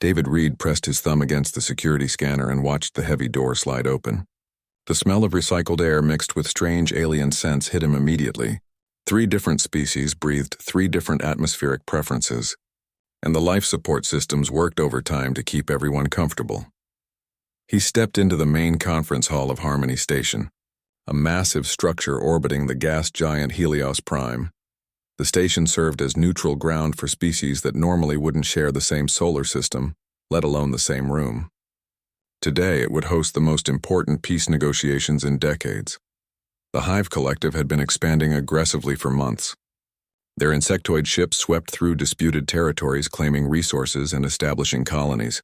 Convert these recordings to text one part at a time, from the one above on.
David Reed pressed his thumb against the security scanner and watched the heavy door slide open. The smell of recycled air mixed with strange alien scents hit him immediately. 3 different species breathed 3 different atmospheric preferences, and the life support systems worked overtime to keep everyone comfortable. He stepped into the main conference hall of Harmony Station, a massive structure orbiting the gas giant Helios Prime. The station served as neutral ground for species that normally wouldn't share the same solar system, let alone the same room. Today, it would host the most important peace negotiations in decades. The Hive Collective had been expanding aggressively for months. Their insectoid ships swept through disputed territories, claiming resources and establishing colonies.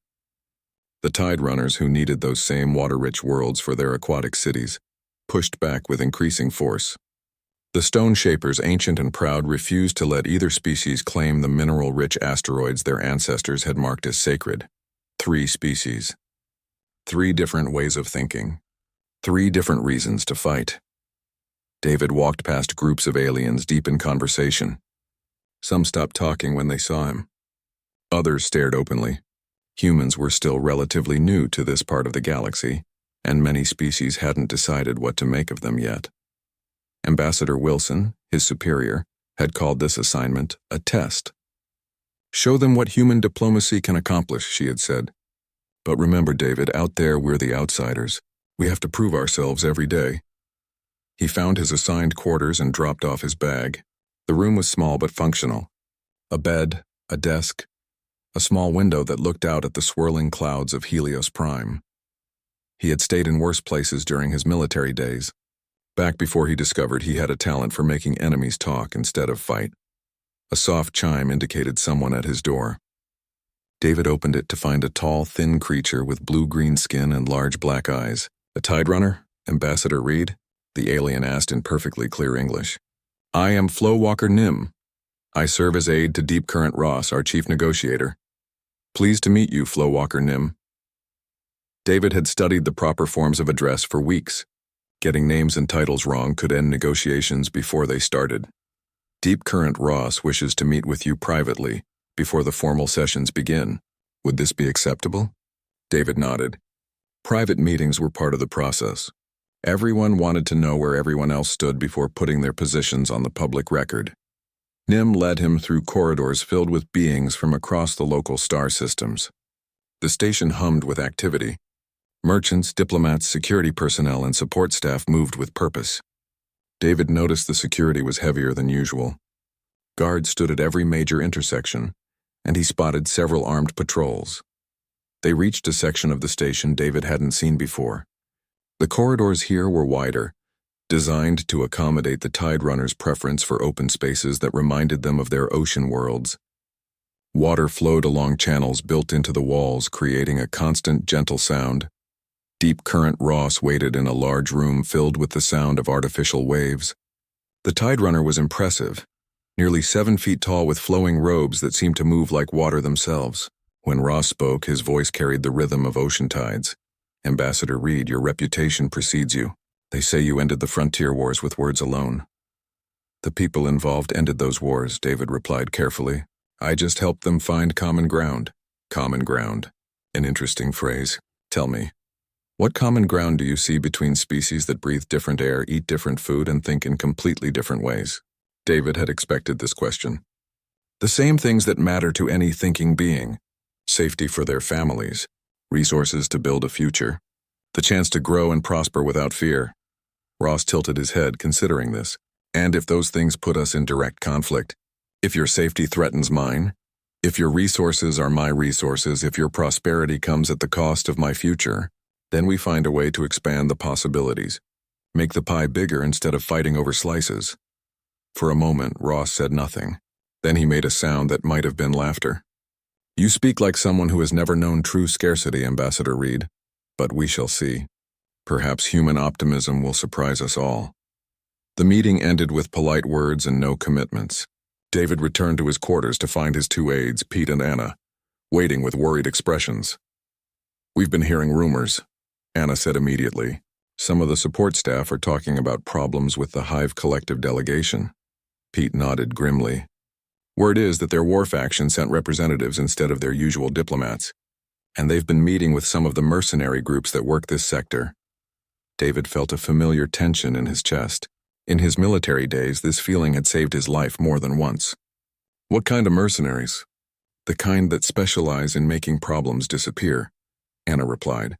The Tide Runners, who needed those same water-rich worlds for their aquatic cities, pushed back with increasing force. The Stone Shapers, ancient and proud, refused to let either species claim the mineral-rich asteroids their ancestors had marked as sacred. 3 species. 3 different ways of thinking. 3 different reasons to fight. David walked past groups of aliens deep in conversation. Some stopped talking when they saw him. Others stared openly. Humans were still relatively new to this part of the galaxy, and many species hadn't decided what to make of them yet. Ambassador Wilson, his superior, had called this assignment a test. "Show them what human diplomacy can accomplish," she had said. "But remember, David, out there we're the outsiders. We have to prove ourselves every day." He found his assigned quarters and dropped off his bag. The room was small but functional. A bed, a desk, a small window that looked out at the swirling clouds of Helios Prime. He had stayed in worse places during his military days, back before he discovered he had a talent for making enemies talk instead of fight. A soft chime indicated someone at his door. David opened it to find a tall, thin creature with blue-green skin and large black eyes. "A Tide Runner, Ambassador Reed?" the alien asked in perfectly clear English. "I am Flow Walker Nim. I serve as aide to Deep Current Ross, our chief negotiator. Pleased to meet you, Flow Walker Nim." David had studied the proper forms of address for weeks. Getting names and titles wrong could end negotiations before they started. "Deep Current Ross wishes to meet with you privately before the formal sessions begin. Would this be acceptable?" David nodded. Private meetings were part of the process. Everyone wanted to know where everyone else stood before putting their positions on the public record. Nim led him through corridors filled with beings from across the local star systems. The station hummed with activity. Merchants, diplomats, security personnel, and support staff moved with purpose. David noticed the security was heavier than usual. Guards stood at every major intersection, and he spotted several armed patrols. They reached a section of the station David hadn't seen before. The corridors here were wider, designed to accommodate the Tide Runners' preference for open spaces that reminded them of their ocean worlds. Water flowed along channels built into the walls, creating a constant, gentle sound. Deep Current Ross waited in a large room filled with the sound of artificial waves. The Tide Runner was impressive, nearly 7 feet tall with flowing robes that seemed to move like water themselves. When Ross spoke, his voice carried the rhythm of ocean tides. "Ambassador Reed, your reputation precedes you. They say you ended the frontier wars with words alone." "The people involved ended those wars," David replied carefully. "I just helped them find common ground." "Common ground. An interesting phrase. Tell me, what common ground do you see between species that breathe different air, eat different food, and think in completely different ways?" David had expected this question. "The same things that matter to any thinking being. Safety for their families, resources to build a future, the chance to grow and prosper without fear." Ross tilted his head, considering this. "And if those things put us in direct conflict, if your safety threatens mine, if your resources are my resources, if your prosperity comes at the cost of my future, then we find a way to expand the possibilities, make the pie bigger instead of fighting over slices." For a moment, Ross said nothing. Then he made a sound that might have been laughter. "You speak like someone who has never known true scarcity, Ambassador Reed. But we shall see. Perhaps human optimism will surprise us all." The meeting ended with polite words and no commitments. David returned to his quarters to find his 2 aides, Pete and Anna, waiting with worried expressions. "We've been hearing rumors," Anna said immediately. "Some of the support staff are talking about problems with the Hive Collective delegation." Pete nodded grimly. "Word is that their war faction sent representatives instead of their usual diplomats. and they've been meeting with some of the mercenary groups that work this sector. David felt a familiar tension in his chest. In his military days, this feeling had saved his life more than once. What kind of mercenaries? The kind that specialize in making problems disappear, Anna replied.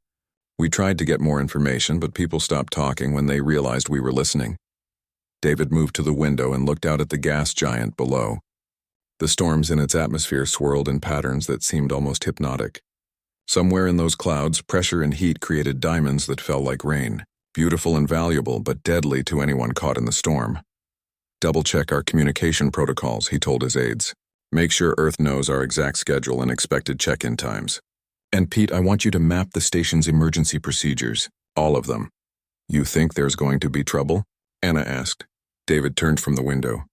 We tried to get more information, but people stopped talking when they realized we were listening. David moved to the window and looked out at the gas giant below. The storms in its atmosphere swirled in patterns that seemed almost hypnotic. Somewhere in those clouds, pressure and heat created diamonds that fell like rain, beautiful and valuable, but deadly to anyone caught in the storm. Double-check our communication protocols, he told his aides. Make sure Earth knows our exact schedule and expected check-in times. And Pete, I want you to map the station's emergency procedures, all of them. You think there's going to be trouble? Anna asked. David turned from the window.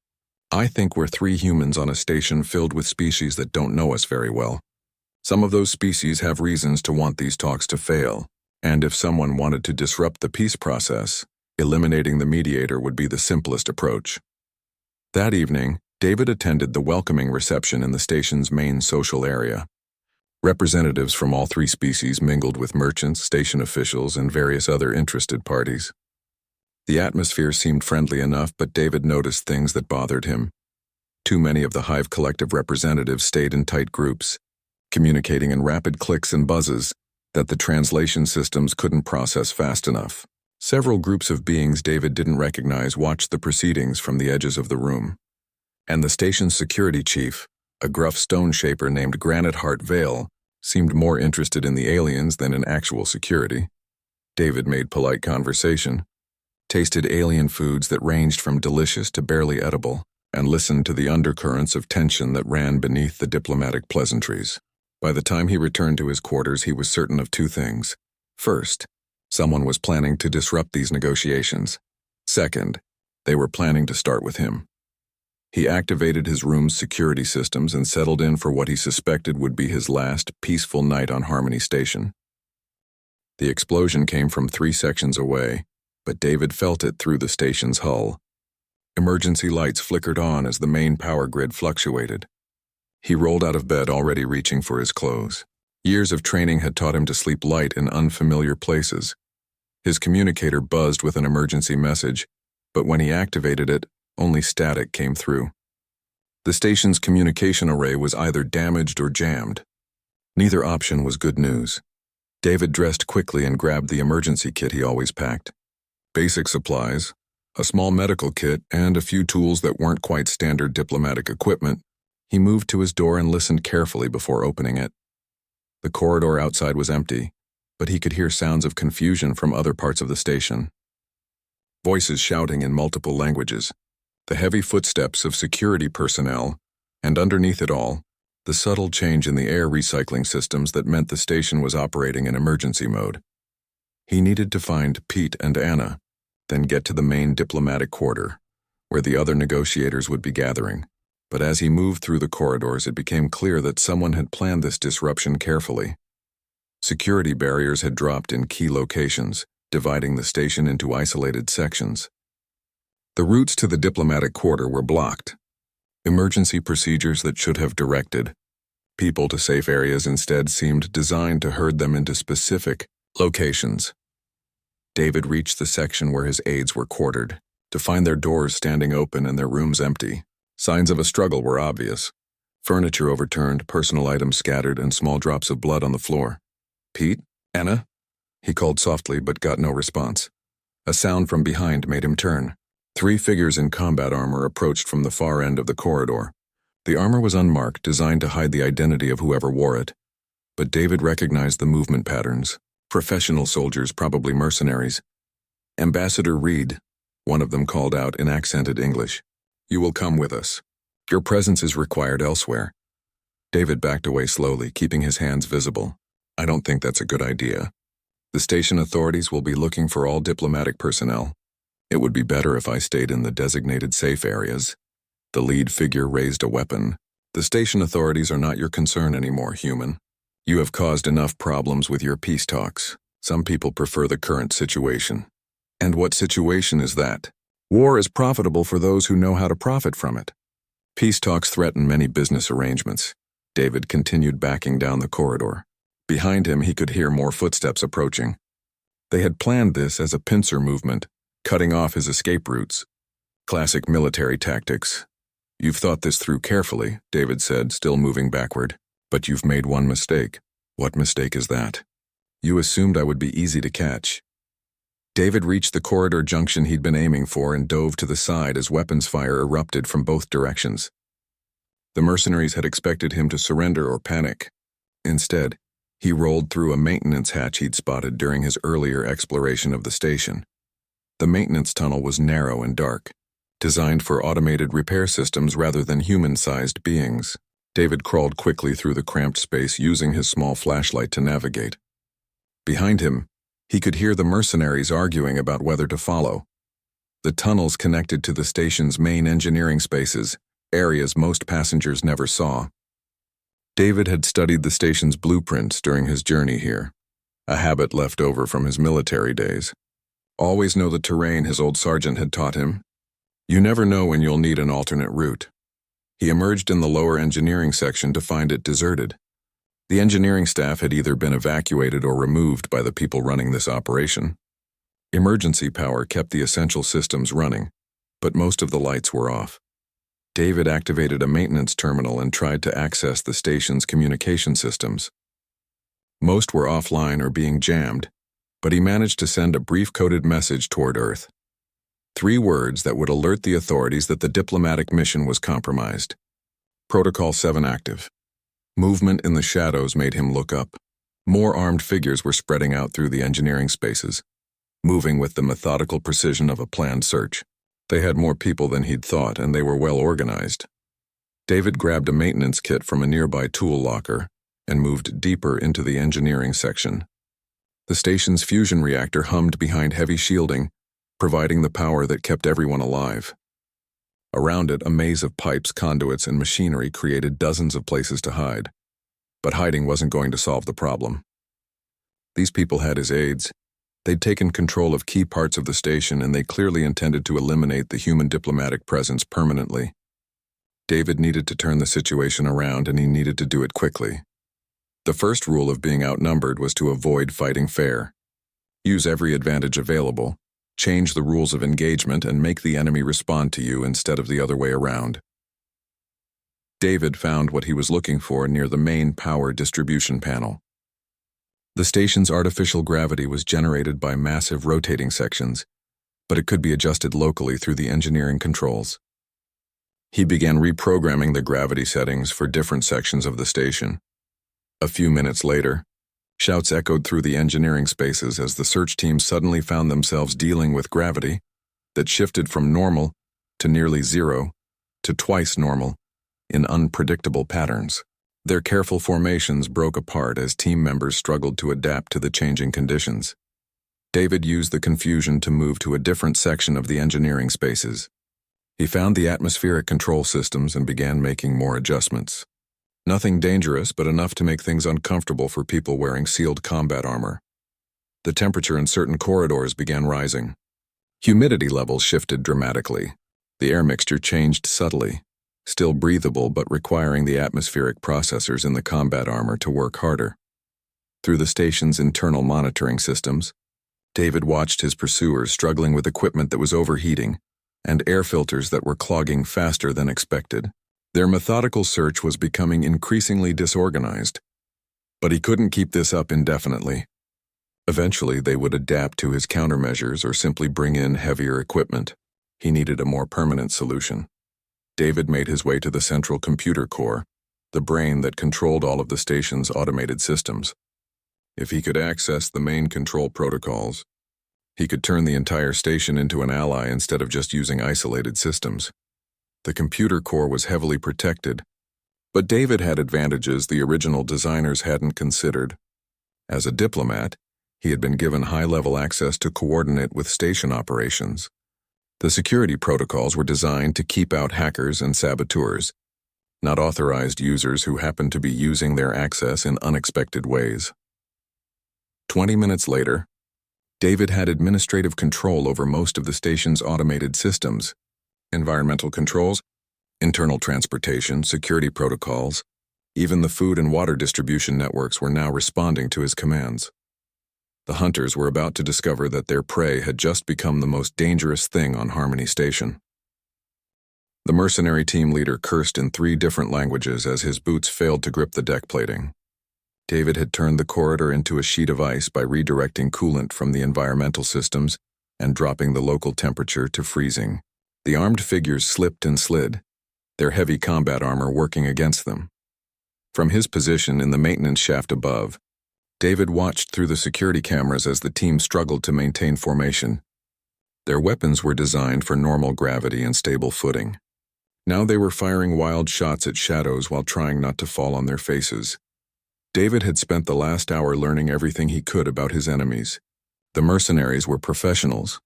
I think we're 3 humans on a station filled with species that don't know us very well. Some of those species have reasons to want these talks to fail, and if someone wanted to disrupt the peace process, eliminating the mediator would be the simplest approach. That evening, David attended the welcoming reception in the station's main social area. Representatives from all 3 species mingled with merchants, station officials, and various other interested parties. The atmosphere seemed friendly enough, but David noticed things that bothered him. Too many of the Hive Collective representatives stayed in tight groups, communicating in rapid clicks and buzzes that the translation systems couldn't process fast enough. Several groups of beings David didn't recognize watched the proceedings from the edges of the room. And the station's security chief, a gruff stone shaper named Granite Heart Vale, seemed more interested in the aliens than in actual security. David made polite conversation, tasted alien foods that ranged from delicious to barely edible, and listened to the undercurrents of tension that ran beneath the diplomatic pleasantries. By the time he returned to his quarters, he was certain of 2 things. First, someone was planning to disrupt these negotiations. Second, they were planning to start with him. He activated his room's security systems and settled in for what he suspected would be his last peaceful night on Harmony Station. The explosion came from 3 sections away, but David felt it through the station's hull. Emergency lights flickered on as the main power grid fluctuated. He rolled out of bed, already reaching for his clothes. Years of training had taught him to sleep light in unfamiliar places. His communicator buzzed with an emergency message, but when he activated it, only static came through. The station's communication array was either damaged or jammed. Neither option was good news. David dressed quickly and grabbed the emergency kit he always packed. Basic supplies, a small medical kit, and a few tools that weren't quite standard diplomatic equipment. He moved to his door and listened carefully before opening it. The corridor outside was empty, but he could hear sounds of confusion from other parts of the station. Voices shouting in multiple languages, the heavy footsteps of security personnel, and underneath it all, the subtle change in the air recycling systems that meant the station was operating in emergency mode. He needed to find Pete and Anna, then get to the main diplomatic quarter, where the other negotiators would be gathering. But as he moved through the corridors, it became clear that someone had planned this disruption carefully. Security barriers had dropped in key locations, dividing the station into isolated sections. The routes to the diplomatic quarter were blocked. Emergency procedures that should have directed people to safe areas instead seemed designed to herd them into specific locations. David reached the section where his aides were quartered, to find their doors standing open and their rooms empty. Signs of a struggle were obvious. Furniture overturned, personal items scattered, and small drops of blood on the floor. Pete? Anna? He called softly but got no response. A sound from behind made him turn. 3 figures in combat armor approached from the far end of the corridor. The armor was unmarked, designed to hide the identity of whoever wore it. But David recognized the movement patterns. Professional soldiers, probably mercenaries. Ambassador Reed, one of them called out in accented English. You will come with us. Your presence is required elsewhere. David backed away slowly, keeping his hands visible. I don't think that's a good idea. The station authorities will be looking for all diplomatic personnel. It would be better if I stayed in the designated safe areas. The lead figure raised a weapon. The station authorities are not your concern anymore, human. You have caused enough problems with your peace talks. Some people prefer the current situation. And what situation is that? War is profitable for those who know how to profit from it. Peace talks threaten many business arrangements. David continued backing down the corridor. Behind him, he could hear more footsteps approaching. They had planned this as a pincer movement, cutting off his escape routes. Classic military tactics. "You've thought this through carefully," David said, still moving backward. "But you've made one mistake." "What mistake is that?" "You assumed I would be easy to catch." David reached the corridor junction he'd been aiming for and dove to the side as weapons fire erupted from both directions. The mercenaries had expected him to surrender or panic. Instead, he rolled through a maintenance hatch he'd spotted during his earlier exploration of the station. The maintenance tunnel was narrow and dark, designed for automated repair systems rather than human-sized beings. David crawled quickly through the cramped space using his small flashlight to navigate. Behind him, he could hear the mercenaries arguing about whether to follow. The tunnels connected to the station's main engineering spaces, areas most passengers never saw. David had studied the station's blueprints during his journey here, a habit left over from his military days. Always know the terrain, his old sergeant had taught him. You never know when you'll need an alternate route. He emerged in the lower engineering section to find it deserted. The engineering staff had either been evacuated or removed by the people running this operation. Emergency power kept the essential systems running, but most of the lights were off. David activated a maintenance terminal and tried to access the station's communication systems. Most were offline or being jammed, but he managed to send a brief coded message toward Earth. 3 words that would alert the authorities that the diplomatic mission was compromised. Protocol 7 active. Movement in the shadows made him look up. More armed figures were spreading out through the engineering spaces, moving with the methodical precision of a planned search. They had more people than he'd thought, and they were well organized. David grabbed a maintenance kit from a nearby tool locker and moved deeper into the engineering section. The station's fusion reactor hummed behind heavy shielding, providing the power that kept everyone alive. Around it, a maze of pipes, conduits, and machinery created dozens of places to hide. But hiding wasn't going to solve the problem. These people had his aides. They'd taken control of key parts of the station, and they clearly intended to eliminate the human diplomatic presence permanently. David needed to turn the situation around, and he needed to do it quickly. The first rule of being outnumbered was to avoid fighting fair. Use every advantage available, change the rules of engagement, and make the enemy respond to you instead of the other way around. David found what he was looking for near the main power distribution panel. The station's artificial gravity was generated by massive rotating sections, but it could be adjusted locally through the engineering controls. He began reprogramming the gravity settings for different sections of the station. A few minutes later, shouts echoed through the engineering spaces as the search team suddenly found themselves dealing with gravity that shifted from normal to nearly 0 to twice normal in unpredictable patterns. Their careful formations broke apart as team members struggled to adapt to the changing conditions. David used the confusion to move to a different section of the engineering spaces. He found the atmospheric control systems and began making more adjustments. Nothing dangerous, but enough to make things uncomfortable for people wearing sealed combat armor. The temperature in certain corridors began rising. Humidity levels shifted dramatically. The air mixture changed subtly, still breathable but requiring the atmospheric processors in the combat armor to work harder. Through the station's internal monitoring systems, David watched his pursuers struggling with equipment that was overheating and air filters that were clogging faster than expected. Their methodical search was becoming increasingly disorganized, but he couldn't keep this up indefinitely. Eventually, they would adapt to his countermeasures or simply bring in heavier equipment. He needed a more permanent solution. David made his way to the central computer core, the brain that controlled all of the station's automated systems. If he could access the main control protocols, he could turn the entire station into an ally instead of just using isolated systems. The computer core was heavily protected, but David had advantages the original designers hadn't considered. As a diplomat, he had been given high-level access to coordinate with station operations. The security protocols were designed to keep out hackers and saboteurs, not authorized users who happened to be using their access in unexpected ways. 20 minutes later, David had administrative control over most of the station's automated systems: environmental controls, internal transportation, security protocols, Even the food and water distribution networks were now responding to his commands. The hunters were about to discover that their prey had just become the most dangerous thing on Harmony Station. The mercenary team leader cursed in 3 different languages as his boots failed to grip the deck plating. David had turned the corridor into a sheet of ice by redirecting coolant from the environmental systems and dropping the local temperature to freezing. The armed figures slipped and slid, their heavy combat armor working against them. From his position in the maintenance shaft above, David watched through the security cameras as the team struggled to maintain formation. Their weapons were designed for normal gravity and stable footing. Now they were firing wild shots at shadows while trying not to fall on their faces. David had spent the last hour learning everything he could about his enemies. The mercenaries were professionals,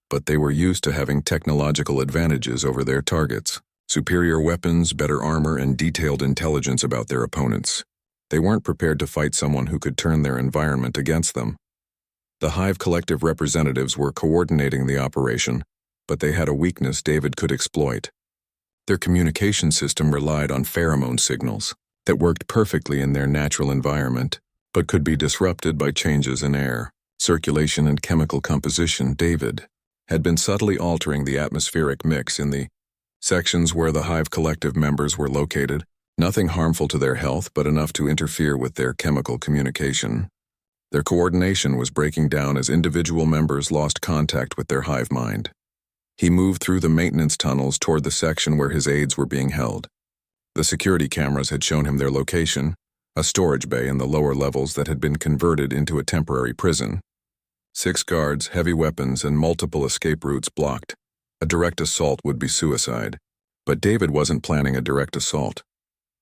but they were used to having technological advantages over their targets. Superior weapons, better armor, and detailed intelligence about their opponents. They weren't prepared to fight someone who could turn their environment against them. The Hive Collective representatives were coordinating the operation, but they had a weakness David could exploit. Their communication system relied on pheromone signals that worked perfectly in their natural environment, but could be disrupted by changes in air, circulation, and chemical composition. David had been subtly altering the atmospheric mix in the sections where the Hive Collective members were located, nothing harmful to their health but enough to interfere with their chemical communication. Their coordination was breaking down as individual members lost contact with their hive mind. He moved through the maintenance tunnels toward the section where his aides were being held. The security cameras had shown him their location, a storage bay in the lower levels that had been converted into a temporary prison. 6 guards, heavy weapons, and multiple escape routes blocked. A direct assault would be suicide, but David wasn't planning a direct assault.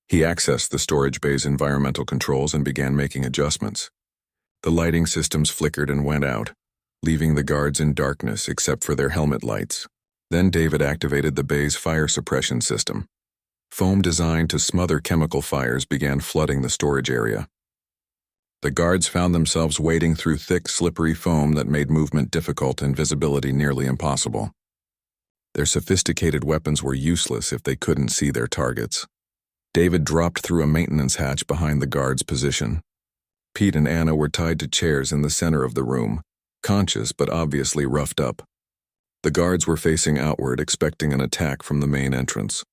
He accessed the storage bay's environmental controls and began making adjustments. The lighting systems flickered and went out, leaving the guards in darkness except for their helmet lights. Then David activated the bay's fire suppression system. Foam designed to smother chemical fires began flooding the storage area. The guards found themselves wading through thick, slippery foam that made movement difficult and visibility nearly impossible. Their sophisticated weapons were useless if they couldn't see their targets. David dropped through a maintenance hatch behind the guard's position. Pete and Anna were tied to chairs in the center of the room, conscious but obviously roughed up. The guards were facing outward, expecting an attack from the main entrance.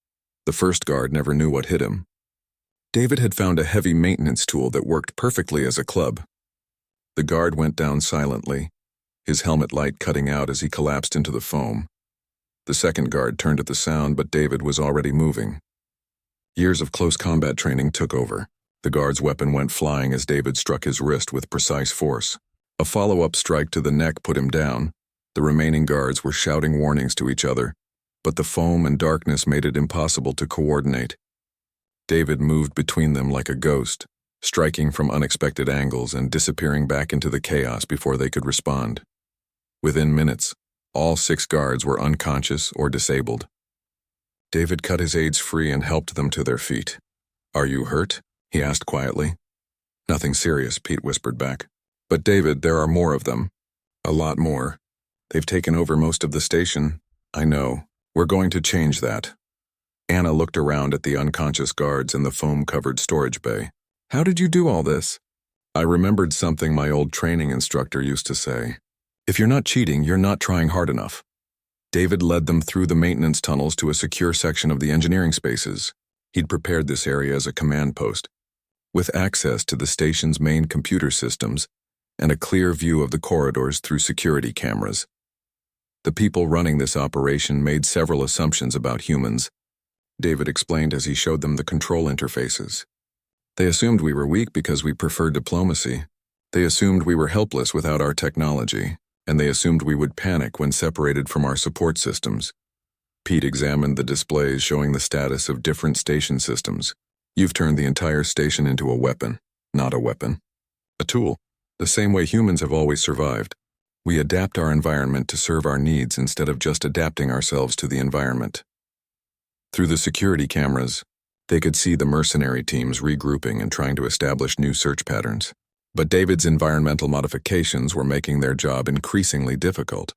The first guard never knew what hit him. David had found a heavy maintenance tool that worked perfectly as a club. The guard went down silently, his helmet light cutting out as he collapsed into the foam. The second guard turned at the sound, but David was already moving. Years of close combat training took over. The guard's weapon went flying as David struck his wrist with precise force. A follow-up strike to the neck put him down. The remaining guards were shouting warnings to each other, but the foam and darkness made it impossible to coordinate. David moved between them like a ghost, striking from unexpected angles and disappearing back into the chaos before they could respond. Within minutes, all 6 guards were unconscious or disabled. David cut his aides free and helped them to their feet. "Are you hurt?" he asked quietly. "Nothing serious," Pete whispered back. "But David, there are more of them. A lot more. They've taken over most of the station." "I know. We're going to change that." Anna looked around at the unconscious guards in the foam-covered storage bay. "How did you do all this?" I remembered something my old training instructor used to say. "If you're not cheating, you're not trying hard enough." David led them through the maintenance tunnels to a secure section of the engineering spaces. He'd prepared this area as a command post, with access to the station's main computer systems and a clear view of the corridors through security cameras. The people running this operation made several assumptions about humans, David explained as he showed them the control interfaces. They assumed we were weak because we preferred diplomacy. They assumed we were helpless without our technology, and they assumed we would panic when separated from our support systems. Pete examined the displays showing the status of different station systems. "You've turned the entire station into a weapon, not a weapon. A tool, the same way humans have always survived. We adapt our environment to serve our needs instead of just adapting ourselves to the environment." Through the security cameras, they could see the mercenary teams regrouping and trying to establish new search patterns. But David's environmental modifications were making their job increasingly difficult.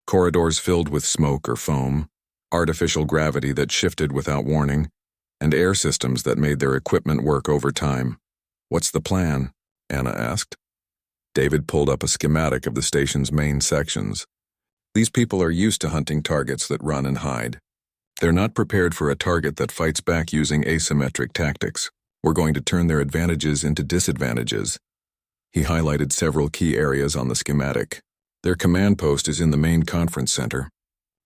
Corridors filled with smoke or foam, artificial gravity that shifted without warning, and air systems that made their equipment work overtime. "What's the plan?" Anna asked. David pulled up a schematic of the station's main sections. "These people are used to hunting targets that run and hide. They're not prepared for a target that fights back using asymmetric tactics. We're going to turn their advantages into disadvantages." He highlighted several key areas on the schematic. Their command post is in the main conference center.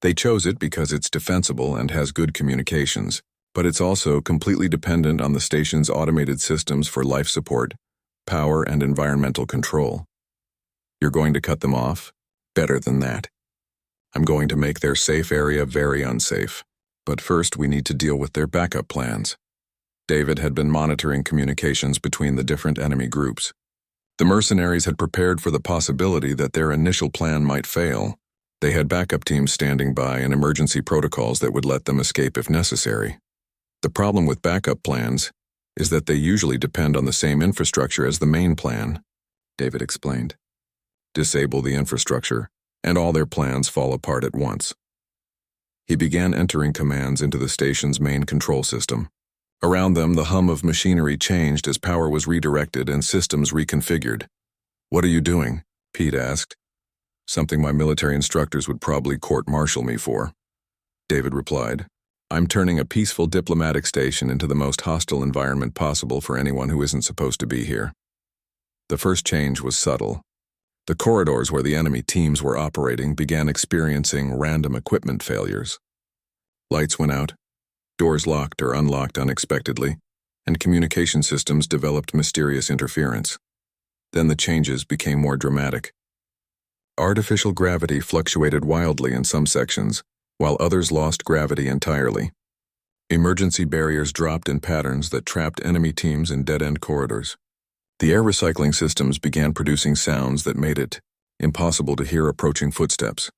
They chose it because it's defensible and has good communications, but it's also completely dependent on the station's automated systems for life support, power, and environmental control. "You're going to cut them off? Better than that. I'm going to make their safe area very unsafe. But first we need to deal with their backup plans." David had been monitoring communications between the different enemy groups. The mercenaries had prepared for the possibility that their initial plan might fail. They had backup teams standing by and emergency protocols that would let them escape if necessary. The problem with backup plans is that they usually depend on the same infrastructure as the main plan, David explained. Disable the infrastructure, and all their plans fall apart at once. He began entering commands into the station's main control system. Around them, the hum of machinery changed as power was redirected and systems reconfigured. "What are you doing?" Pete asked. "Something my military instructors would probably court-martial me for," David replied. "I'm turning a peaceful diplomatic station into the most hostile environment possible for anyone who isn't supposed to be here." The first change was subtle. The corridors where the enemy teams were operating began experiencing random equipment failures. Lights went out, doors locked or unlocked unexpectedly, and communication systems developed mysterious interference. Then the changes became more dramatic. Artificial gravity fluctuated wildly in some sections, while others lost gravity entirely. Emergency barriers dropped in patterns that trapped enemy teams in dead-end corridors. The air recycling systems began producing sounds that made it impossible to hear approaching footsteps.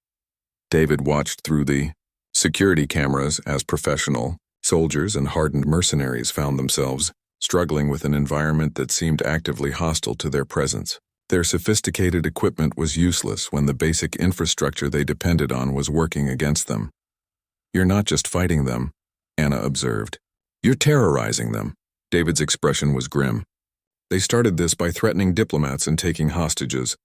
David watched through the security cameras as professional soldiers and hardened mercenaries found themselves struggling with an environment that seemed actively hostile to their presence. Their sophisticated equipment was useless when the basic infrastructure they depended on was working against them. "You're not just fighting them," Anna observed. "You're terrorizing them." David's expression was grim. "They started this by threatening diplomats and taking hostages.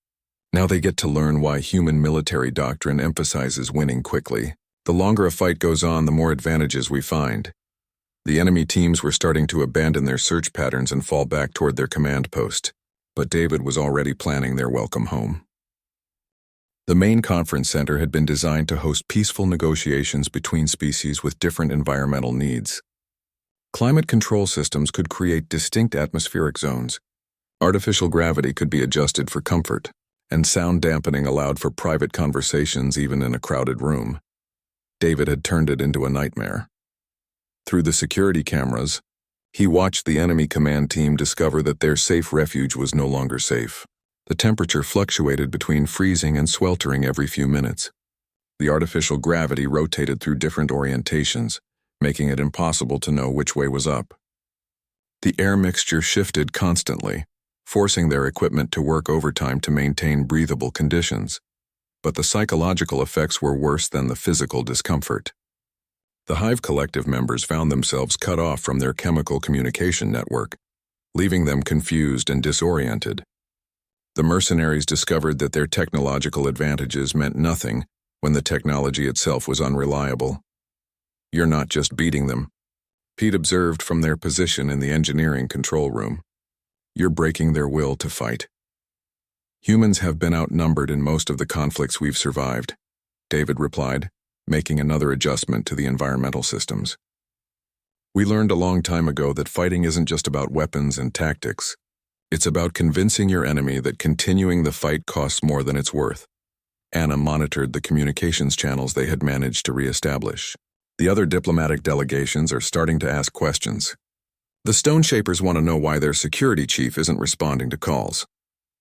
Now they get to learn why human military doctrine emphasizes winning quickly. The longer a fight goes on, the more advantages we find." The enemy teams were starting to abandon their search patterns and fall back toward their command post, but David was already planning their welcome home. The main conference center had been designed to host peaceful negotiations between species with different environmental needs. Climate control systems could create distinct atmospheric zones. Artificial gravity could be adjusted for comfort, and sound dampening allowed for private conversations even in a crowded room. David had turned it into a nightmare. Through the security cameras, he watched the enemy command team discover that their safe refuge was no longer safe. The temperature fluctuated between freezing and sweltering every few minutes. The artificial gravity rotated through different orientations, making it impossible to know which way was up. The air mixture shifted constantly, forcing their equipment to work overtime to maintain breathable conditions. But the psychological effects were worse than the physical discomfort. The Hive Collective members found themselves cut off from their chemical communication network, leaving them confused and disoriented. The mercenaries discovered that their technological advantages meant nothing when the technology itself was unreliable. "You're not just beating them," Pete observed from their position in the engineering control room. "You're breaking their will to fight." "Humans have been outnumbered in most of the conflicts we've survived," David replied, making another adjustment to the environmental systems. "We learned a long time ago that fighting isn't just about weapons and tactics. It's about convincing your enemy that continuing the fight costs more than it's worth." Anna monitored the communications channels they had managed to reestablish. "The other diplomatic delegations are starting to ask questions. The Stone Shapers want to know why their security chief isn't responding to calls."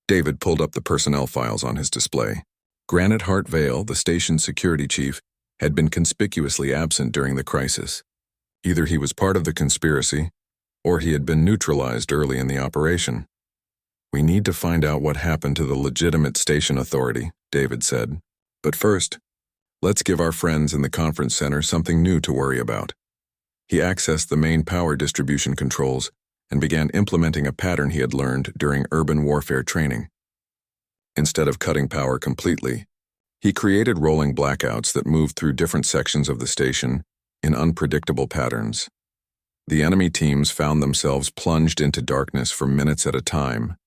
David pulled up the personnel files on his display. Granite Heart Vale, the station's security chief, had been conspicuously absent during the crisis. Either he was part of the conspiracy, or he had been neutralized early in the operation. "We need to find out what happened to the legitimate station authority," David said. "But first, let's give our friends in the conference center something new to worry about." He accessed the main power distribution controls and began implementing a pattern he had learned during urban warfare training. Instead of cutting power completely, he created rolling blackouts that moved through different sections of the station in unpredictable patterns. The enemy teams found themselves plunged into darkness for minutes at a time,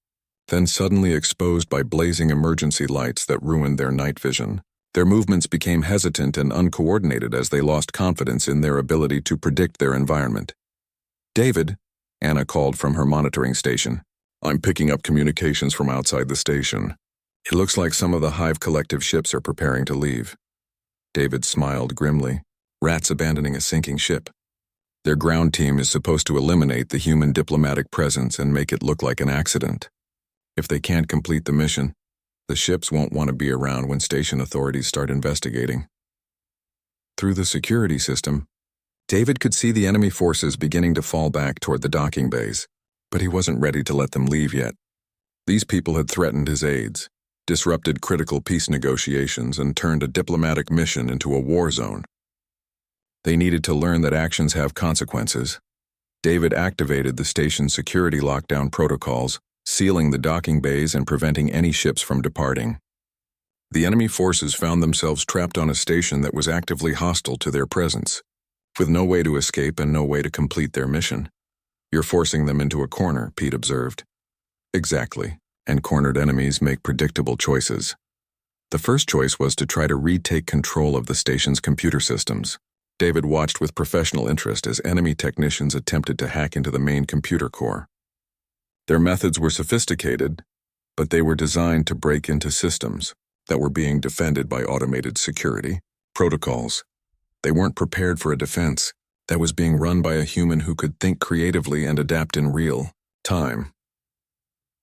then suddenly exposed by blazing emergency lights that ruined their night vision. Their movements became hesitant and uncoordinated as they lost confidence in their ability to predict their environment. "David," Anna called from her monitoring station. "I'm picking up communications from outside the station. It looks like some of the Hive Collective ships are preparing to leave." David smiled grimly. Rats abandoning a sinking ship. Their ground team is supposed to eliminate the human diplomatic presence and make it look like an accident. If they can't complete the mission, the ships won't want to be around when station authorities start investigating. Through the security system, David could see the enemy forces beginning to fall back toward the docking bays, but he wasn't ready to let them leave yet. These people had threatened his aides, disrupted critical peace negotiations, and turned a diplomatic mission into a war zone. They needed to learn that actions have consequences. David activated the station's security lockdown protocols, sealing the docking bays and preventing any ships from departing. The enemy forces found themselves trapped on a station that was actively hostile to their presence, with no way to escape and no way to complete their mission. "You're forcing them into a corner," Pete observed. "Exactly, and cornered enemies make predictable choices." The first choice was to try to retake control of the station's computer systems. David watched with professional interest as enemy technicians attempted to hack into the main computer core. Their methods were sophisticated, but they were designed to break into systems that were being defended by automated security protocols. They weren't prepared for a defense that was being run by a human who could think creatively and adapt in real time.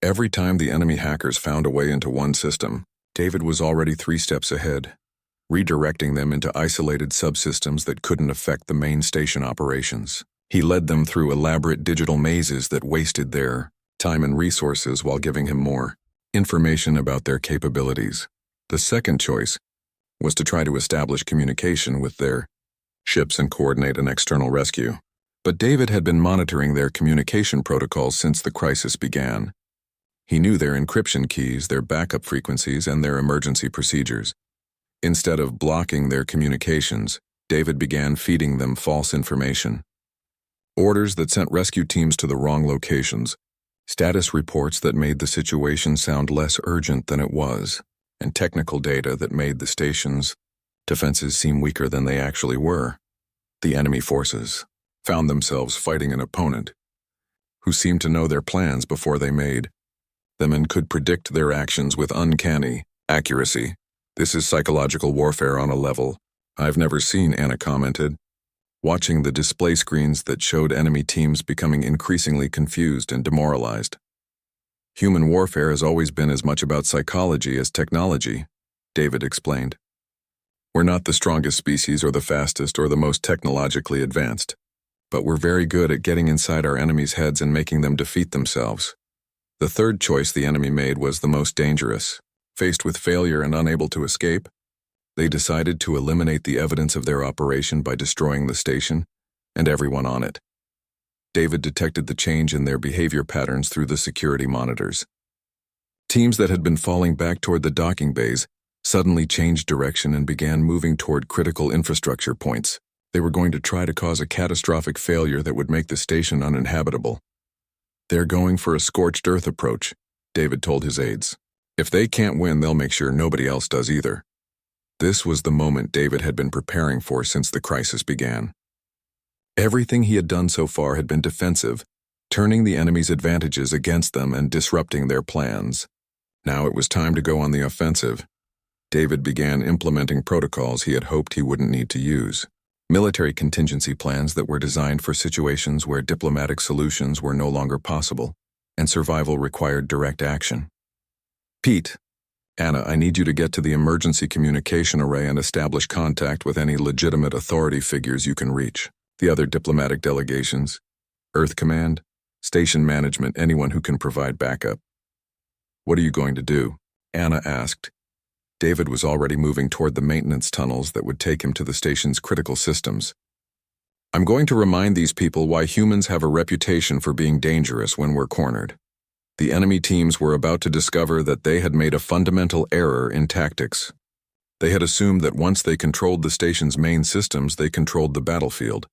Every time the enemy hackers found a way into one system, David was already 3 steps ahead, redirecting them into isolated subsystems that couldn't affect the main station operations. He led them through elaborate digital mazes that wasted their time and resources while giving him more information about their capabilities. The second choice was to try to establish communication with their ships and coordinate an external rescue. But David had been monitoring their communication protocols since the crisis began. He knew their encryption keys, their backup frequencies, and their emergency procedures. Instead of blocking their communications, David began feeding them false information. Orders that sent rescue teams to the wrong locations, status reports that made the situation sound less urgent than it was, and technical data that made the station's defenses seem weaker than they actually were. The enemy forces found themselves fighting an opponent who seemed to know their plans before they made them and could predict their actions with uncanny accuracy. "This is psychological warfare on a level I've never seen," Anna commented, watching the display screens that showed enemy teams becoming increasingly confused and demoralized. "Human warfare has always been as much about psychology as technology," David explained. "We're not the strongest species or the fastest or the most technologically advanced, but we're very good at getting inside our enemies' heads and making them defeat themselves." The third choice the enemy made was the most dangerous. Faced with failure and unable to escape, they decided to eliminate the evidence of their operation by destroying the station and everyone on it. David detected the change in their behavior patterns through the security monitors. Teams that had been falling back toward the docking bays suddenly changed direction and began moving toward critical infrastructure points. They were going to try to cause a catastrophic failure that would make the station uninhabitable. "They're going for a scorched earth approach," David told his aides. "If they can't win, they'll make sure nobody else does either." This was the moment David had been preparing for since the crisis began. Everything he had done so far had been defensive, turning the enemy's advantages against them and disrupting their plans. Now it was time to go on the offensive. David began implementing protocols he had hoped he wouldn't need to use. Military contingency plans that were designed for situations where diplomatic solutions were no longer possible, and survival required direct action. "Pete, Anna, I need you to get to the emergency communication array and establish contact with any legitimate authority figures you can reach. The other diplomatic delegations, Earth Command, Station Management, anyone who can provide backup." "What are you going to do?" Anna asked. David was already moving toward the maintenance tunnels that would take him to the station's critical systems. I'm going to remind these people why humans have a reputation for being dangerous when we're cornered. The enemy teams were about to discover that they had made a fundamental error in tactics. They had assumed that once they controlled the station's main systems, they controlled the battlefield.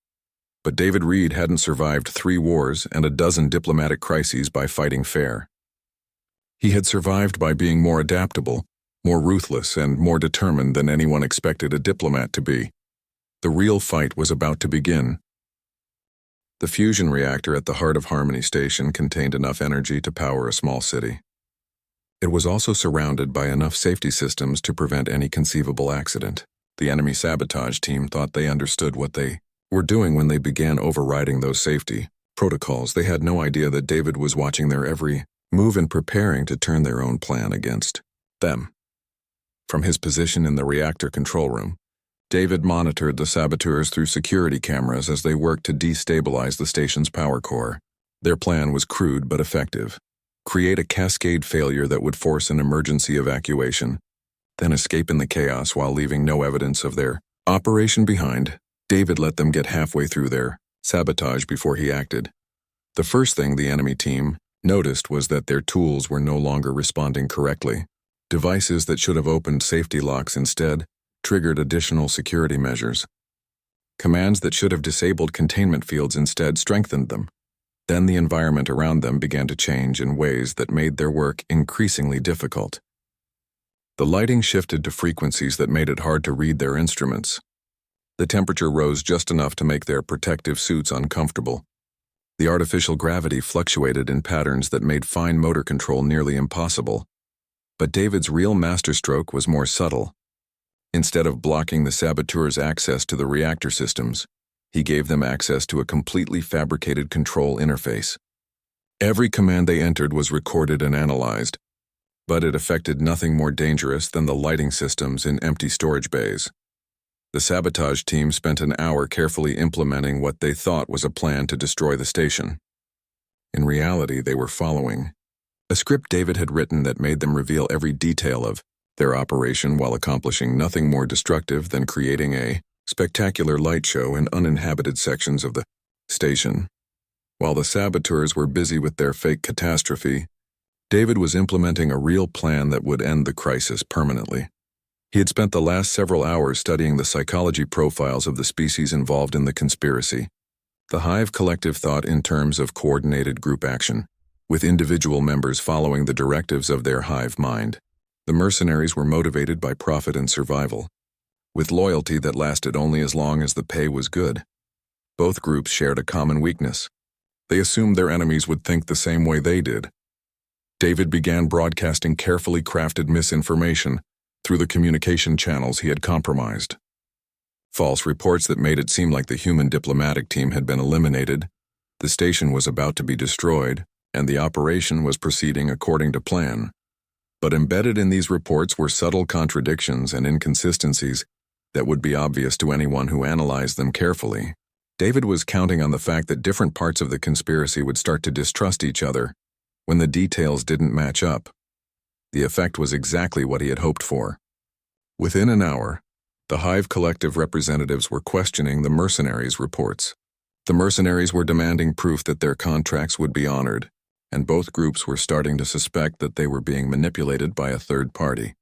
But David Reed hadn't survived 3 wars and a dozen diplomatic crises by fighting fair. He had survived by being more adaptable, more ruthless, and more determined than anyone expected a diplomat to be. The real fight was about to begin. The fusion reactor at the heart of Harmony Station contained enough energy to power a small city. It was also surrounded by enough safety systems to prevent any conceivable accident. The enemy sabotage team thought they understood what they were doing when they began overriding those safety protocols. They had no idea that David was watching their every move and preparing to turn their own plan against them. From his position in the reactor control room, David monitored the saboteurs through security cameras as they worked to destabilize the station's power core. Their plan was crude but effective. Create a cascade failure that would force an emergency evacuation, then escape in the chaos while leaving no evidence of their operation behind. David let them get halfway through their sabotage before he acted. The first thing the enemy team noticed was that their tools were no longer responding correctly. Devices that should have opened safety locks instead triggered additional security measures. Commands that should have disabled containment fields instead strengthened them. Then the environment around them began to change in ways that made their work increasingly difficult. The lighting shifted to frequencies that made it hard to read their instruments. The temperature rose just enough to make their protective suits uncomfortable. The artificial gravity fluctuated in patterns that made fine motor control nearly impossible. But David's real masterstroke was more subtle. Instead of blocking the saboteurs' access to the reactor systems, he gave them access to a completely fabricated control interface. Every command they entered was recorded and analyzed, but it affected nothing more dangerous than the lighting systems in empty storage bays. The sabotage team spent an hour carefully implementing what they thought was a plan to destroy the station. In reality, they were following a script David had written that made them reveal every detail of their operation while accomplishing nothing more destructive than creating a spectacular light show in uninhabited sections of the station. While the saboteurs were busy with their fake catastrophe, David was implementing a real plan that would end the crisis permanently. He had spent the last several hours studying the psychology profiles of the species involved in the conspiracy. The Hive collective thought in terms of coordinated group action, with individual members following the directives of their hive mind. The mercenaries were motivated by profit and survival, with loyalty that lasted only as long as the pay was good. Both groups shared a common weakness. They assumed their enemies would think the same way they did. David began broadcasting carefully crafted misinformation through the communication channels he had compromised. False reports that made it seem like the human diplomatic team had been eliminated, the station was about to be destroyed, and the operation was proceeding according to plan. But embedded in these reports were subtle contradictions and inconsistencies that would be obvious to anyone who analyzed them carefully. David was counting on the fact that different parts of the conspiracy would start to distrust each other when the details didn't match up. The effect was exactly what he had hoped for. Within an hour, the Hive collective representatives were questioning the mercenaries' reports. The mercenaries were demanding proof that their contracts would be honored, and both groups were starting to suspect that they were being manipulated by a third party.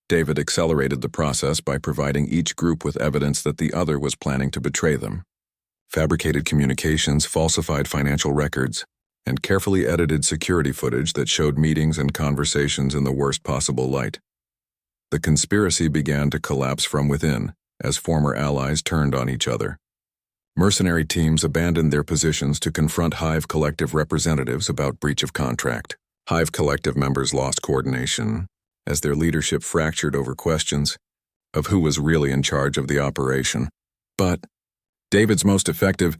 David accelerated the process by providing each group with evidence that the other was planning to betray them. Fabricated communications, falsified financial records, and carefully edited security footage that showed meetings and conversations in the worst possible light. The conspiracy began to collapse from within as former allies turned on each other. Mercenary teams abandoned their positions to confront Hive collective representatives about breach of contract. Hive collective members lost coordination as their leadership fractured over questions of who was really in charge of the operation. But David's most effective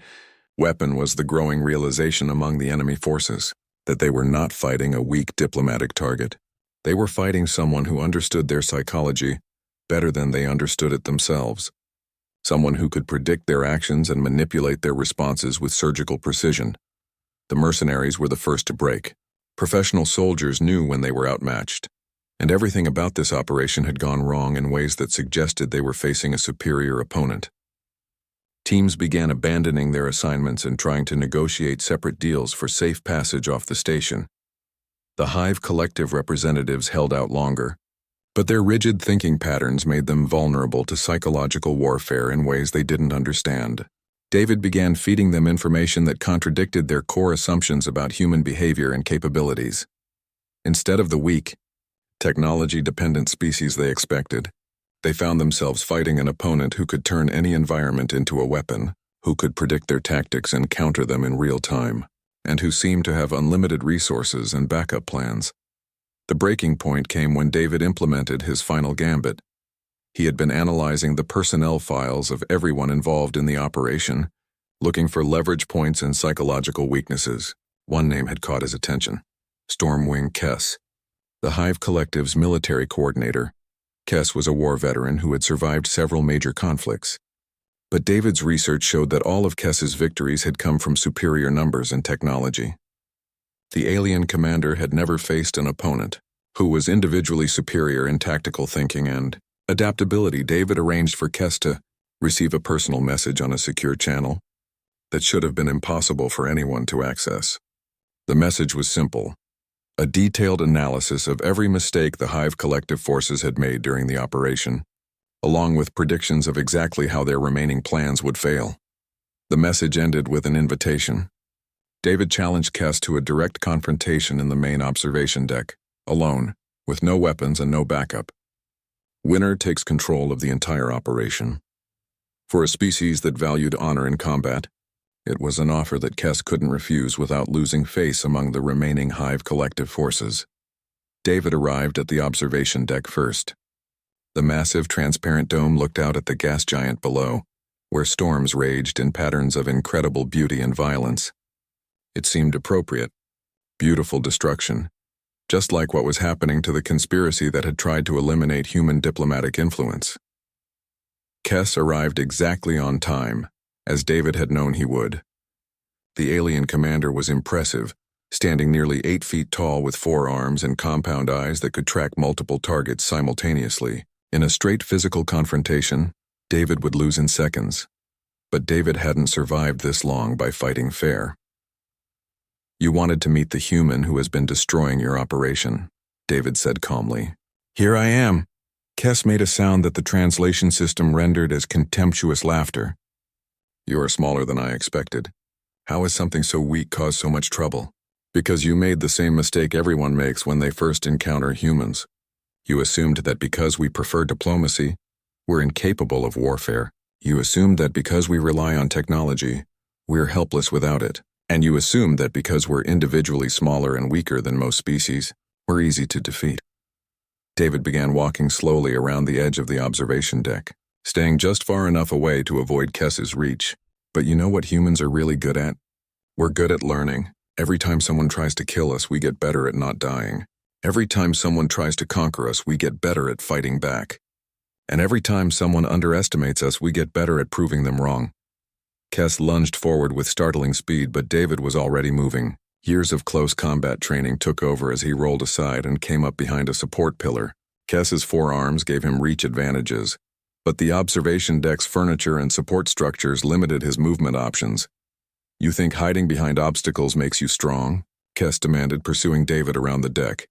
weapon was the growing realization among the enemy forces that they were not fighting a weak diplomatic target. They were fighting someone who understood their psychology better than they understood it themselves. Someone who could predict their actions and manipulate their responses with surgical precision. The mercenaries were the first to break. Professional soldiers knew when they were outmatched, and everything about this operation had gone wrong in ways that suggested they were facing a superior opponent. Teams began abandoning their assignments and trying to negotiate separate deals for safe passage off the station. The Hive Collective representatives held out longer, but their rigid thinking patterns made them vulnerable to psychological warfare in ways they didn't understand. David began feeding them information that contradicted their core assumptions about human behavior and capabilities. Instead of the weak, technology-dependent species they expected, they found themselves fighting an opponent who could turn any environment into a weapon, who could predict their tactics and counter them in real time, and who seemed to have unlimited resources and backup plans. The breaking point came when David implemented his final gambit. He had been analyzing the personnel files of everyone involved in the operation, looking for leverage points and psychological weaknesses. One name had caught his attention: Stormwing Kess, the Hive Collective's military coordinator. Kess was a war veteran who had survived several major conflicts. But David's research showed that all of Kess's victories had come from superior numbers and technology. The alien commander had never faced an opponent who was individually superior in tactical thinking and adaptability. David arranged for Kess to receive a personal message on a secure channel that should have been impossible for anyone to access. The message was simple: a detailed analysis of every mistake the Hive Collective forces had made during the operation, along with predictions of exactly how their remaining plans would fail. The message ended with an invitation. David challenged Kess to a direct confrontation in the main observation deck, alone, with no weapons and no backup. Winner takes control of the entire operation. For a species that valued honor in combat, it was an offer that Kess couldn't refuse without losing face among the remaining Hive Collective forces. David arrived at the observation deck first. The massive, transparent dome looked out at the gas giant below, where storms raged in patterns of incredible beauty and violence. It seemed appropriate. Beautiful destruction, just like what was happening to the conspiracy that had tried to eliminate human diplomatic influence. Kess arrived exactly on time, as David had known he would. The alien commander was impressive, standing nearly 8 feet tall with 4 arms and compound eyes that could track multiple targets simultaneously. In a straight physical confrontation, David would lose in seconds. But David hadn't survived this long by fighting fair. "You wanted to meet the human who has been destroying your operation," David said calmly. "Here I am." Kess made a sound that the translation system rendered as contemptuous laughter. "You are smaller than I expected. How has something so weak caused so much trouble?" "Because you made the same mistake everyone makes when they first encounter humans. You assumed that because we prefer diplomacy, we're incapable of warfare. You assumed that because we rely on technology, we're helpless without it. And you assumed that because we're individually smaller and weaker than most species, we're easy to defeat." David began walking slowly around the edge of the observation deck, staying just far enough away to avoid Kess's reach. "But you know what humans are really good at? We're good at learning. Every time someone tries to kill us, we get better at not dying. Every time someone tries to conquer us, we get better at fighting back. And every time someone underestimates us, we get better at proving them wrong." Kess lunged forward with startling speed, but David was already moving. Years of close combat training took over as he rolled aside and came up behind a support pillar. Kess's 4 arms gave him reach advantages, but the observation deck's furniture and support structures limited his movement options. "You think hiding behind obstacles makes you strong?" Kess demanded, pursuing David around the deck.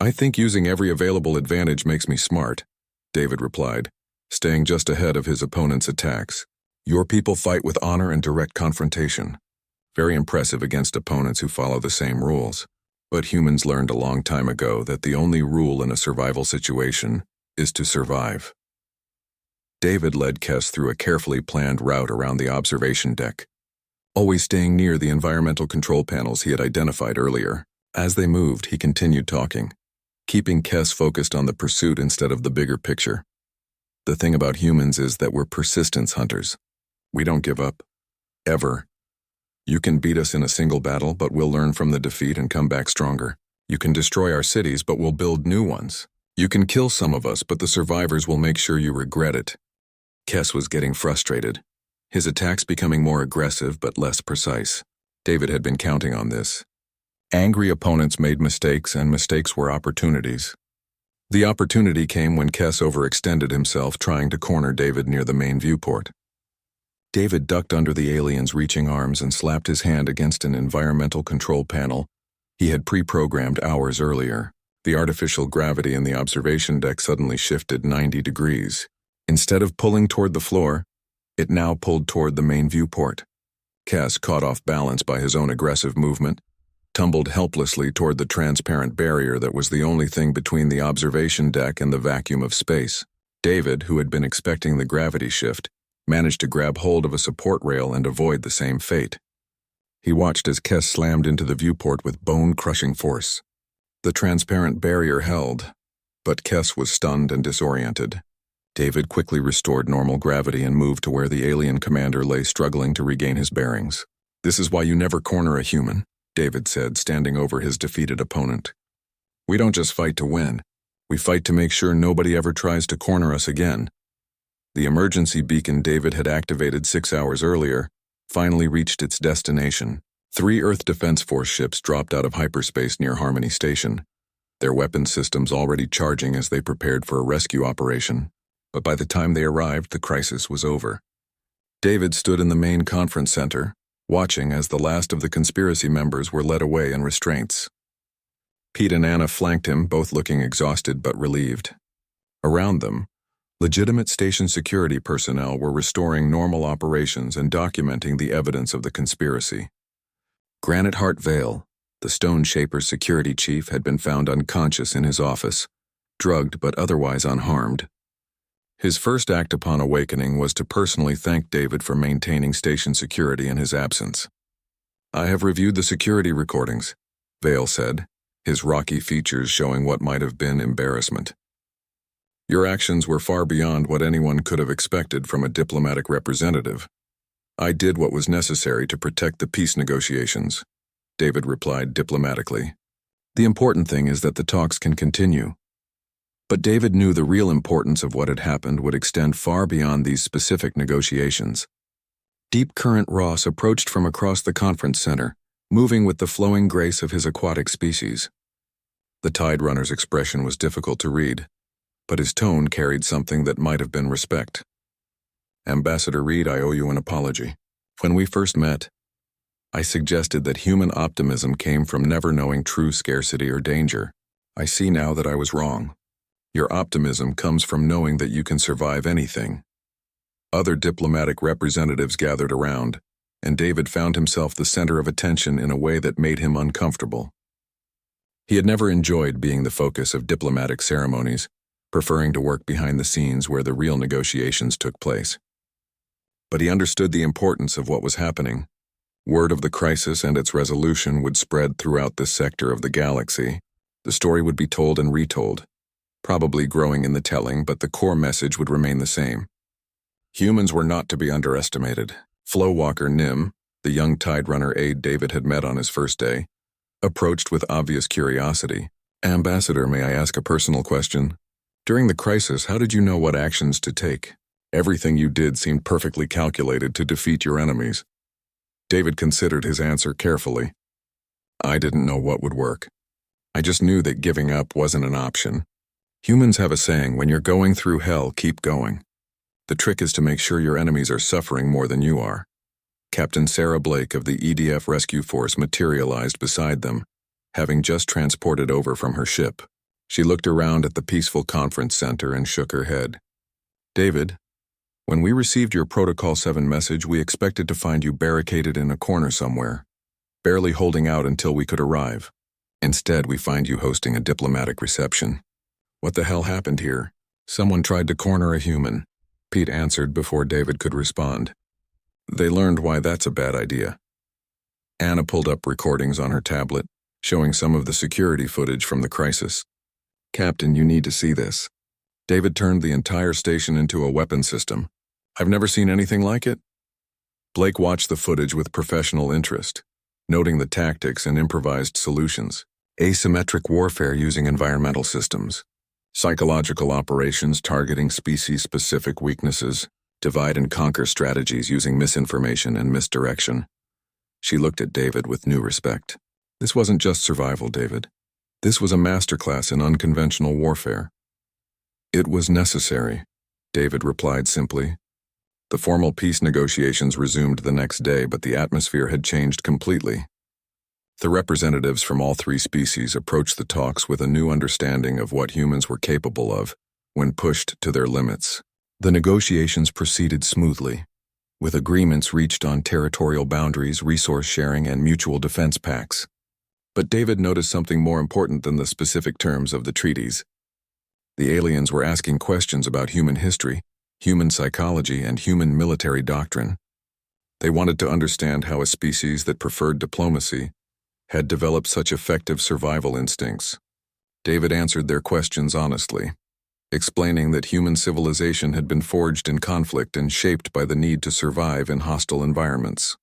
"I think using every available advantage makes me smart," David replied, staying just ahead of his opponent's attacks. "Your people fight with honor and direct confrontation. Very impressive against opponents who follow the same rules. But humans learned a long time ago that the only rule in a survival situation is to survive." David led Kess through a carefully planned route around the observation deck, always staying near the environmental control panels he had identified earlier. As they moved, he continued talking, keeping Kess focused on the pursuit instead of the bigger picture. "The thing about humans is that we're persistence hunters. We don't give up. Ever. You can beat us in a single battle, but we'll learn from the defeat and come back stronger. You can destroy our cities, but we'll build new ones. You can kill some of us, but the survivors will make sure you regret it." Kess was getting frustrated, his attacks becoming more aggressive but less precise. David had been counting on this. Angry opponents made mistakes, and mistakes were opportunities. The opportunity came when Kess overextended himself trying to corner David near the main viewport. David ducked under the alien's reaching arms and slapped his hand against an environmental control panel he had pre-programmed hours earlier. The artificial gravity in the observation deck suddenly shifted 90 degrees. Instead of pulling toward the floor, it now pulled toward the main viewport. Cass, caught off balance by his own aggressive movement, tumbled helplessly toward the transparent barrier that was the only thing between the observation deck and the vacuum of space. David, who had been expecting the gravity shift, managed to grab hold of a support rail and avoid the same fate. He watched as Cass slammed into the viewport with bone-crushing force. The transparent barrier held, but Cass was stunned and disoriented. David quickly restored normal gravity and moved to where the alien commander lay struggling to regain his bearings. "This is why you never corner a human," David said, standing over his defeated opponent. "We don't just fight to win. We fight to make sure nobody ever tries to corner us again." The emergency beacon David had activated 6 hours earlier finally reached its destination. 3 Earth Defense Force ships dropped out of hyperspace near Harmony Station, their weapon systems already charging as they prepared for a rescue operation. But by the time they arrived, the crisis was over. David stood in the main conference center, watching as the last of the conspiracy members were led away in restraints. Pete and Anna flanked him, both looking exhausted but relieved. Around them, legitimate station security personnel were restoring normal operations and documenting the evidence of the conspiracy. Granite Heart Vale, the Stone Shaper's security chief, had been found unconscious in his office, drugged but otherwise unharmed. His first act upon awakening was to personally thank David for maintaining station security in his absence. "I have reviewed the security recordings," Vale said, his rocky features showing what might have been embarrassment. "Your actions were far beyond what anyone could have expected from a diplomatic representative. I did what was necessary to protect the peace negotiations," David replied diplomatically. "The important thing is that the talks can continue." But David knew the real importance of what had happened would extend far beyond these specific negotiations. Deep Current Ross approached from across the conference center, moving with the flowing grace of his aquatic species. The Tide Runner's expression was difficult to read, but his tone carried something that might have been respect. "Ambassador Reed, I owe you an apology. When we first met, I suggested that human optimism came from never knowing true scarcity or danger. I see now that I was wrong. Your optimism comes from knowing that you can survive anything." Other diplomatic representatives gathered around, and David found himself the center of attention in a way that made him uncomfortable. He had never enjoyed being the focus of diplomatic ceremonies, preferring to work behind the scenes where the real negotiations took place. But he understood the importance of what was happening. Word of the crisis and its resolution would spread throughout this sector of the galaxy. The story would be told and retold, probably growing in the telling, but the core message would remain the same. Humans were not to be underestimated. Flowwalker Nim, the young Tide Runner aide David had met on his first day, approached with obvious curiosity. "Ambassador, may I ask a personal question? During the crisis, how did you know what actions to take? Everything you did seemed perfectly calculated to defeat your enemies." David considered his answer carefully. "I didn't know what would work. I just knew that giving up wasn't an option. Humans have a saying, when you're going through hell, keep going. The trick is to make sure your enemies are suffering more than you are." Captain Sarah Blake of the EDF Rescue Force materialized beside them, having just transported over from her ship. She looked around at the peaceful conference center and shook her head. "David, when we received your Protocol 7 message, we expected to find you barricaded in a corner somewhere, barely holding out until we could arrive. Instead, we find you hosting a diplomatic reception. What the hell happened here?" "Someone tried to corner a human," Pete answered before David could respond. "They learned why that's a bad idea." Anna pulled up recordings on her tablet, showing some of the security footage from the crisis. "Captain, you need to see this. David turned the entire station into a weapon system. I've never seen anything like it." Blake watched the footage with professional interest, noting the tactics and improvised solutions. Asymmetric warfare using environmental systems, psychological operations targeting species-specific weaknesses, divide and conquer strategies using misinformation and misdirection. She looked at David with new respect. This wasn't just survival, David. This was a masterclass in unconventional warfare. "It was necessary," David replied simply. The formal peace negotiations resumed the next day, but the atmosphere had changed completely. The representatives from all three species approached the talks with a new understanding of what humans were capable of when pushed to their limits. The negotiations proceeded smoothly, with agreements reached on territorial boundaries, resource sharing, and mutual defense pacts. But David noticed something more important than the specific terms of the treaties. The aliens were asking questions about human history, human psychology, and human military doctrine. They wanted to understand how a species that preferred diplomacy had developed such effective survival instincts. David answered their questions honestly, explaining that human civilization had been forged in conflict and shaped by the need to survive in hostile environments.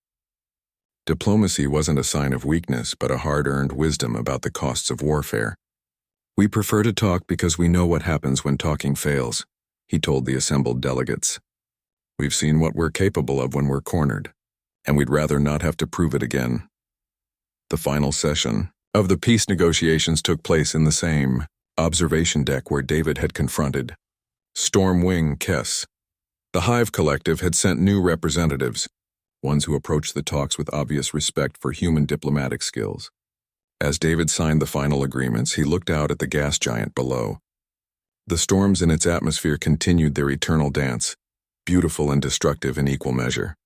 Diplomacy wasn't a sign of weakness, but a hard-earned wisdom about the costs of warfare. "We prefer to talk because we know what happens when talking fails," he told the assembled delegates. "We've seen what we're capable of when we're cornered, and we'd rather not have to prove it again." The final session of the peace negotiations took place in the same observation deck where David had confronted Stormwing Kess. The Hive Collective had sent new representatives, ones who approached the talks with obvious respect for human diplomatic skills. As David signed the final agreements, he looked out at the gas giant below. The storms in its atmosphere continued their eternal dance, beautiful and destructive in equal measure.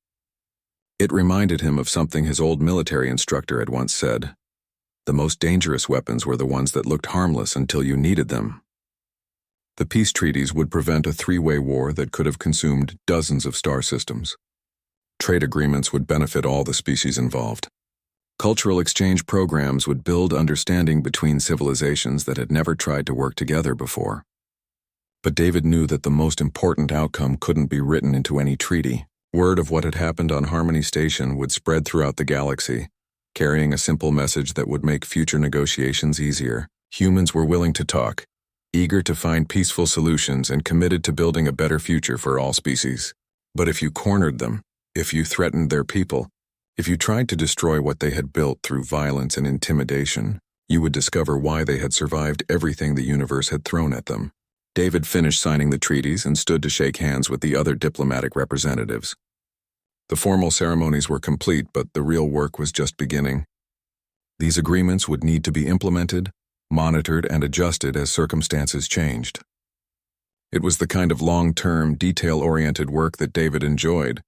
It reminded him of something his old military instructor had once said: "The most dangerous weapons were the ones that looked harmless until you needed them." The peace treaties would prevent a three-way war that could have consumed dozens of star systems. Trade agreements would benefit all the species involved. Cultural exchange programs would build understanding between civilizations that had never tried to work together before. But David knew that the most important outcome couldn't be written into any treaty. Word of what had happened on Harmony Station would spread throughout the galaxy, carrying a simple message that would make future negotiations easier. Humans were willing to talk, eager to find peaceful solutions, and committed to building a better future for all species. But if you cornered them, if you threatened their people, if you tried to destroy what they had built through violence and intimidation, you would discover why they had survived everything the universe had thrown at them. David finished signing the treaties and stood to shake hands with the other diplomatic representatives. The formal ceremonies were complete, but the real work was just beginning. These agreements would need to be implemented, monitored, and adjusted as circumstances changed. It was the kind of long-term, detail-oriented work that David enjoyed,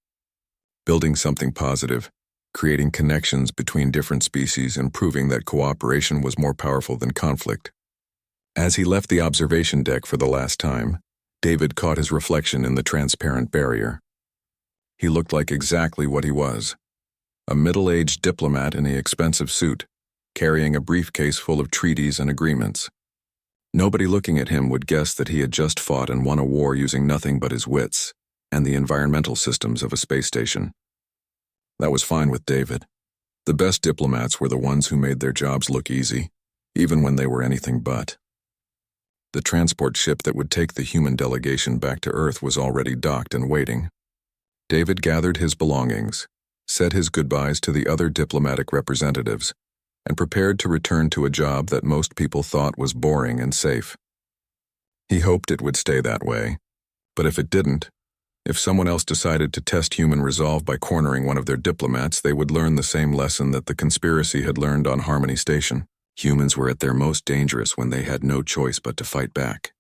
building something positive, creating connections between different species, and proving that cooperation was more powerful than conflict. As he left the observation deck for the last time, David caught his reflection in the transparent barrier. He looked like exactly what he was, a middle-aged diplomat in the expensive suit, carrying a briefcase full of treaties and agreements. Nobody looking at him would guess that he had just fought and won a war using nothing but his wits and the environmental systems of a space station. That was fine with David. The best diplomats were the ones who made their jobs look easy, even when they were anything but. The transport ship that would take the human delegation back to Earth was already docked and waiting. David gathered his belongings, said his goodbyes to the other diplomatic representatives, and prepared to return to a job that most people thought was boring and safe. He hoped it would stay that way, but if it didn't, if someone else decided to test human resolve by cornering one of their diplomats, they would learn the same lesson that the conspiracy had learned on Harmony Station. Humans were at their most dangerous when they had no choice but to fight back.